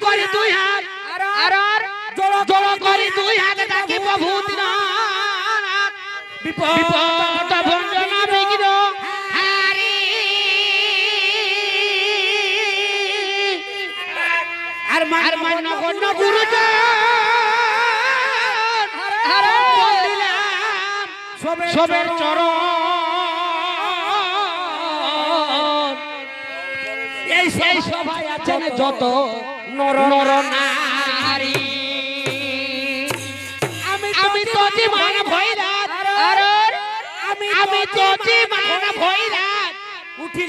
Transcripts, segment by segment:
করি দুই হাত আর জোড় করি দুই হাত ডাকি প্রভু দীনানাথ বিপদ ভঞ্জনা বিঘ্ন হারি আর মান্য গণ্য গুরুজন সবের চরণ এই সেই সভায় আছেন যত নর নারী আমি তো জীবন ভৈরাত আমি তো জীবন ভৈরাত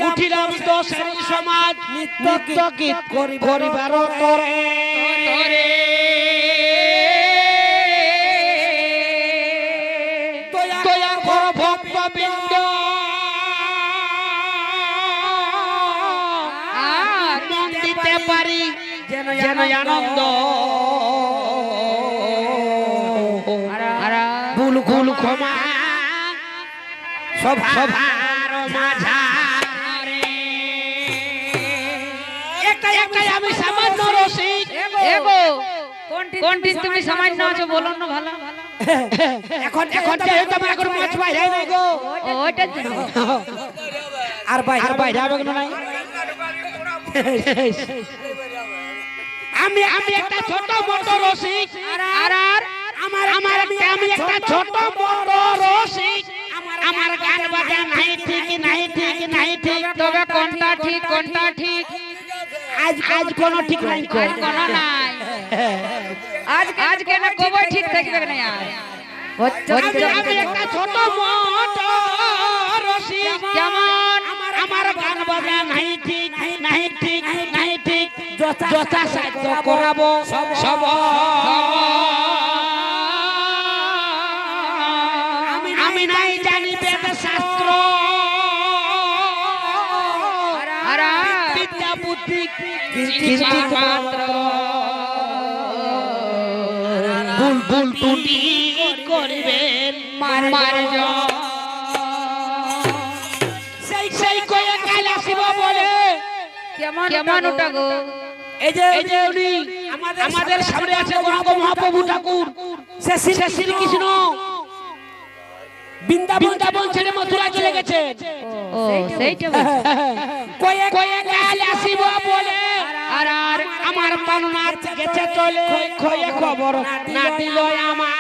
উঠিলাম দোষের সমাজ নিত্য গীত করিবার তরে দয়া কর ভক্তবৃন্দ মন দিতে পারি যেন আনন্দ ভুল ক্ষমা সভার মাঝারে একটাই আমি সামান্য রসিক এগো কোনটি তুমি সামান্য আছো বলো না ভালো এখন তোমার এখন মাছ বাইরে নাই গো ওইটা আর বাইরে হবে না নাই আমি একটা ছোট মোটো রসিক আর আমার আমি একটা ছোট মোটো রসিক আমার গান বাজা নাই ঠিক তবে কোনটা ঠিক আজ কোনো ঠিক নাই কোনো নাই আজ কেন কবই ঠিক থাকবে না আমি একটা ছোট মোটো রসিক কেমন আমার গান বাজা নাই ঠিক যথা সাধ্য করাবো সব আমি নাই জানি বেদ শাস্ত্র বিদ্যা বুদ্ধি কিঞ্চিত মাত্র ভুল টুটি করিবেন মার সেই কয়ে কাল আসিব বলে কেমন ওটা গো এই যে উনি আমাদের সামনে আছে গৌরাঙ্গ মহাপ্রভু ঠাকুর সে শ্রীকৃষ্ণ বৃন্দাবন ছেড়ে মথুরা চলে গেছে ও সেইটা কয়ে কাল আসিব বলে আর আমার প্রাণনাথ গেছে চলে কয়ে খবর না দিল আমার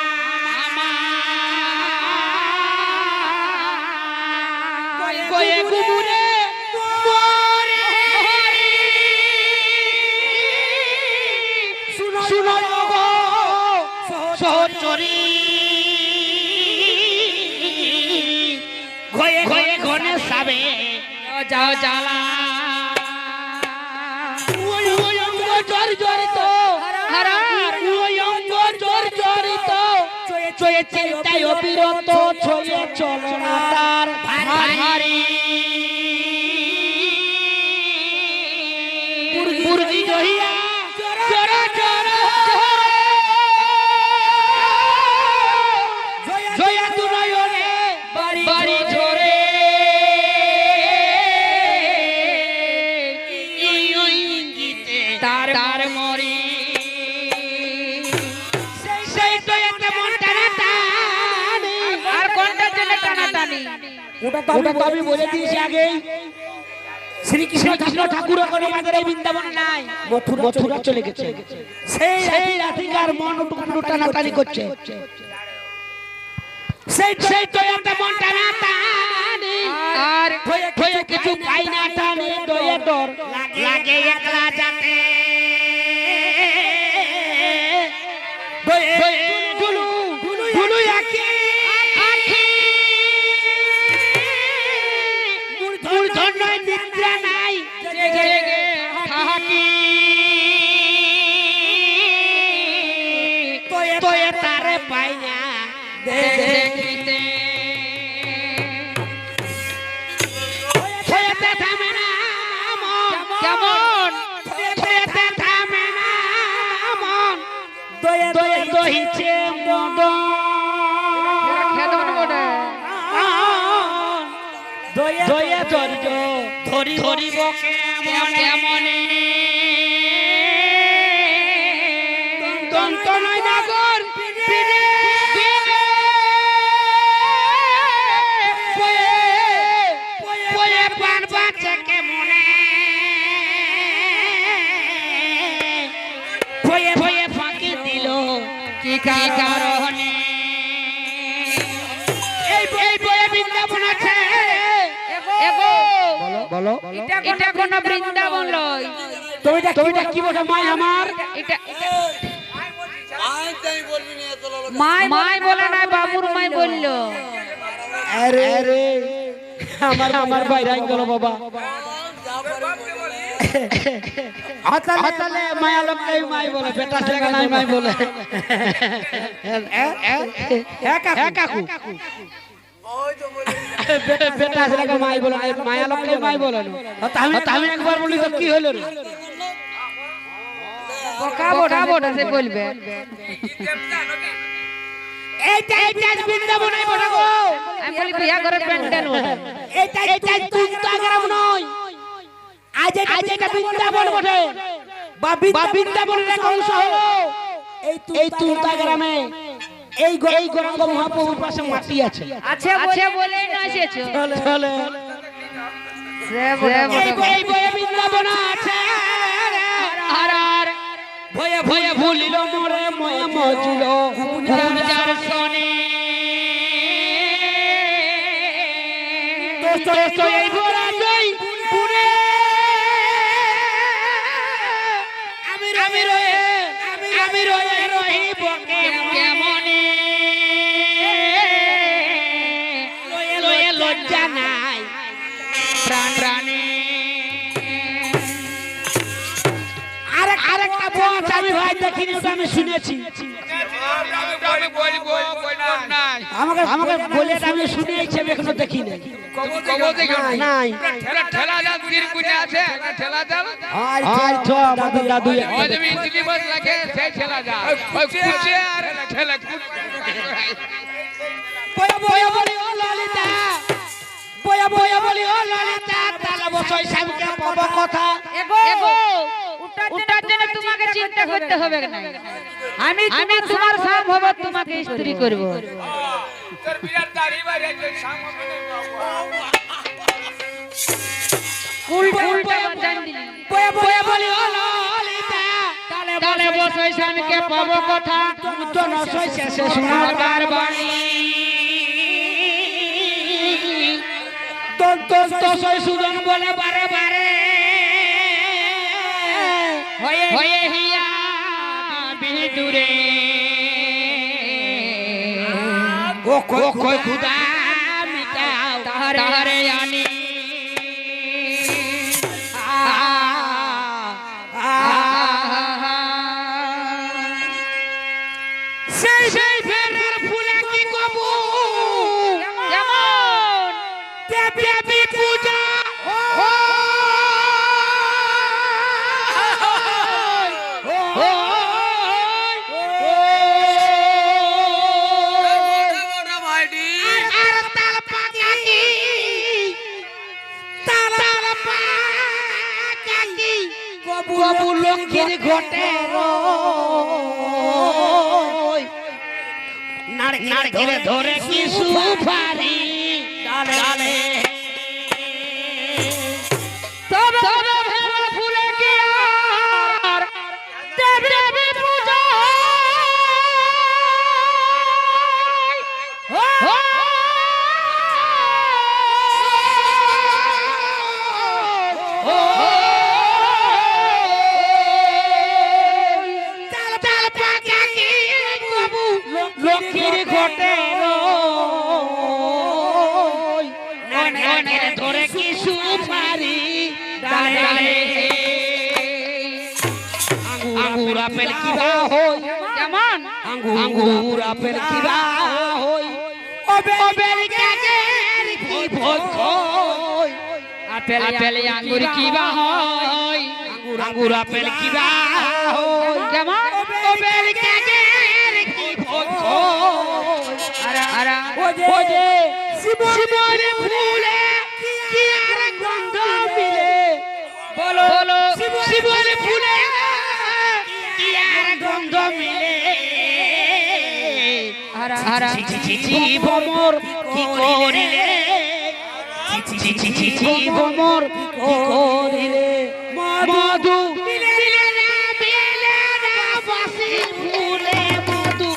কয়ে গুবুরে শুনো গো সহচরী ঘয়ে ঘনে সাবে যাও জ্বালা ওই অঙ্গ জর্জরিত ওই অঙ্গ জর্জরিত চয়ে চিন্তায় অবিরত ছয়ে চলনা তার ভারী মুরগি জহিয়া জয়া দুনয়নে বাড়ি ঝরে ইঙ্গিতে তার মরি সেই তো একটা মন টানাটানি আর কোনটার জন্য টানাটানি ওটা তো আমি বলে দিয়েছি আগেই শ্রীকৃষ্ণ ঠাকুর এখন আমাদের এই বৃন্দাবনে নাই মথুরা চলে গেছে সেই রাধিকার মন টুকরো টানাটানি করছে সেই তো একটা মন টানাটানি আর হয়ে কিছু পাই না টানি দয়ে ডর লাগে একলা যাতে দুলু একে মূর্ধন্য নিদ্রা নাই জেগে থাকি তোয়ে তারে পাই না দেখিতে হয়েতে থামে না কেমন হয়েতে থামে না মন দহিছে মদন খেদন বড় দয়া ধরিব কেমনে কারণে এই বয়ে বৃন্দাবন আছে। এগো বলো এটা কোন বৃন্দাবন লয়। তুমি কি বলছো মাই আমার? এটা মাই বলে না, বাবুর মাই বললো। আরে আমার বাইরে গেল বাবা। হাতালে মায়া লোকটাই মাই বলে, বেটা ছেলে নাই মাই বলে। কাকু বেটা ছেলে মাই বলে, মায়া লোকটাই মাই বলে না। আমি একবার বলি তো কি হলো রে? কাবোটা সে বলবে এইটা বৃন্দাবন বড় গো। আমি বলি বিয়া করে প্যান্ডেল বটে। এইটা তুমতা গ্রাম নয়, আজ এটা বৃন্দাবন বটে। বা বৃন্দাবনের এক অংশ হলো এই তুমতা গ্রামে। এই গৌরাঙ্গ মহাপ্রভুর পাশে মাটি আছে। আচ্ছা বলে না এসেছো। চলে এই বয়ে বৃন্দাবন আছে। আর ভয়ে ভুলিল মোরে ময়া মজুল পূজার সনে। তো এই বড়া জয় পুরে আমি রহিব কেমনে। লয়ে লজ্জা নাই প্রাণে। আরেকটা বস আমি ভাই দেখিনি, ওটা আমি শুনেছি। আমাকে বলে আমি শুনেছি, আমি এখনো দেখি নাই। নাই ঠেলা জাল তীর কুইনা আছে ঠেলা জাল আর তো আমাদের দাদু ওই যে ইঞ্জিনি বাস লাগে সেই ঠেলা জাল ওই কুচে আর ঠেলা বয়া বলি ও ললিতা, বয়া বলি ও ললিতা, তালা বসই সামকে পাব কথা। এগো উঠার জন্য তোমাকে চিন্তা করতে হবে না। আমি তোমার সব হব, তোমাকে স্ত্রী করব। তোর বিরাট দাড়ি বাইরে যে সামনে উল্টা জান দিলি। বয়া বলি ও ললিতা, তালে বসই সামকে পাব কথা। তো নসই শেষে শোনার বারবাণী। তো সই সুজন বলে বারে বারে হয়ে হিয়া বিদুরে। ও কই খুদা মিটাও তাহারে আনি। সেই ফেরের ফুলে কি কবু যেমন দেবী পূজা কবু লক্ষ্মীর ঘটে নারকেলে ধরে কি সুপারি ডালে। তবে ভেড়ার ফুলে কি আর দেবী পূজা লক্ষ্মীর ঘটে ধরে কি সুপারি ডালে। আঙ্গুর আপেল কিবা হই যেমন আঙ্গুর আপেল কিবা হই ওবেল কাজের কি ভোগ হই। আপেল আঙ্গুর কিবা হয়। আঙ্গুর আপেল কিবা হই যেমন ওবেল কাজের কি ভোগ হই। আরা ও যে শিবরে ফুলে কি আর গন্ধ মিলে। বলো শিবরে ফুলে কি আর গন্ধ মিলে। আরা ভমর কি করিলে, ভমর কি করিলে। মধু মিলে না বাসি ফুলে, মধু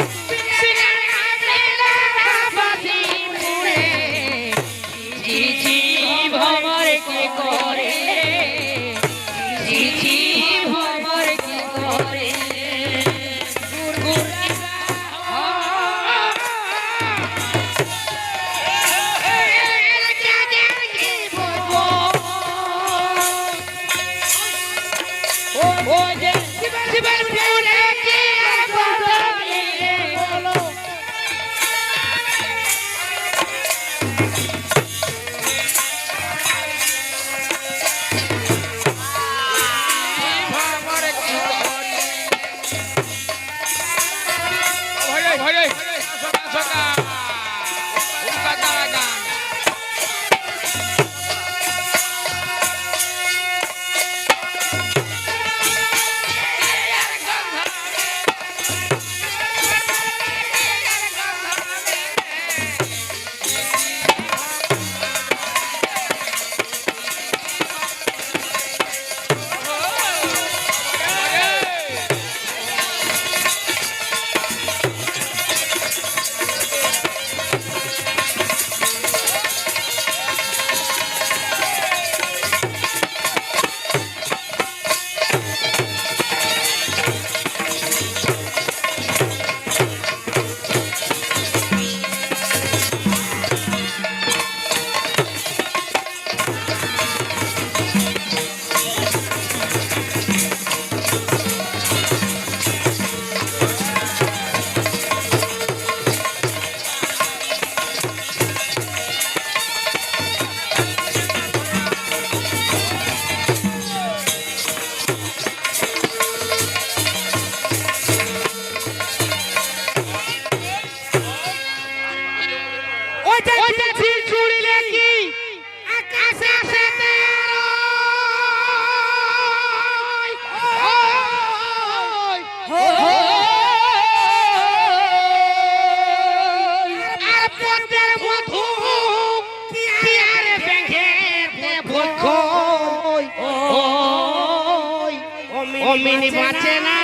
অমিনি বাঁচে না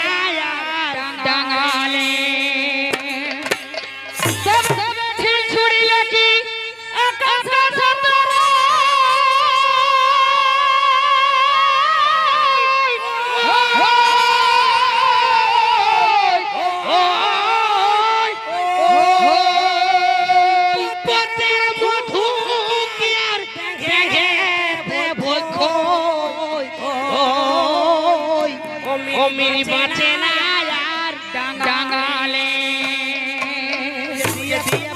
টাঙালে সব ছিড় ছুড়িলে কি আকাশ তরা অমিনি বাঁচে না আর টাঙালে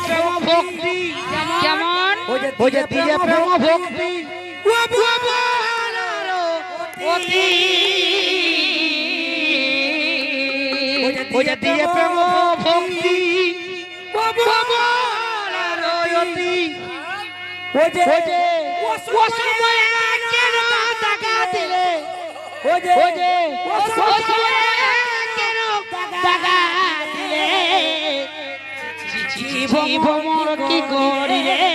প্রেম ভক্তি কেমন ও যে দিয়ে প্রেম ভক্তি অতি ও যে দিয়ে প্রেম ভক্তি ও যে ও সময় কেন টাকা দিলে ও যে ও সময় কেন টাকা দিলে জীবন কি করি রে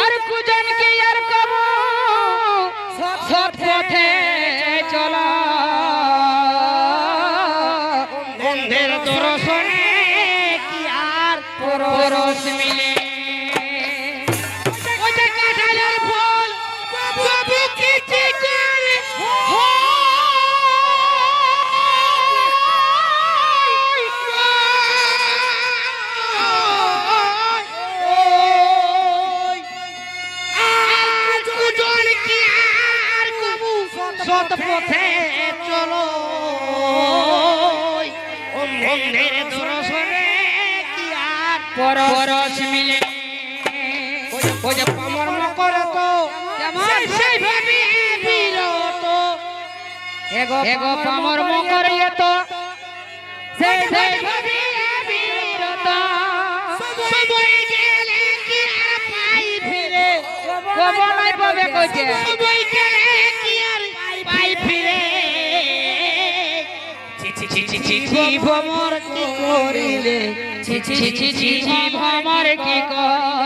আর কুজন কে আর কব সৎ পথে চলা বন্ধের দর্শনে কি আর পরশ মিলে ওই যে কাঁঠালের ফল বাবু কি করে সৎ পথে চলো অন্ধের দর্শনে কি আর পরশ মিলে ওই যে পামর্ম করে তো সেই ভাবি বিরত এগো পামর্ম করিয়ে তো সেই ভাবি বিরত সময় গেলে কি আর পাই ফিরে কবো নাই পাবে কইছে সময় গেলে কি আর পাই ফিরে ভ্রমর কি করিলে ভ্রমর কি কর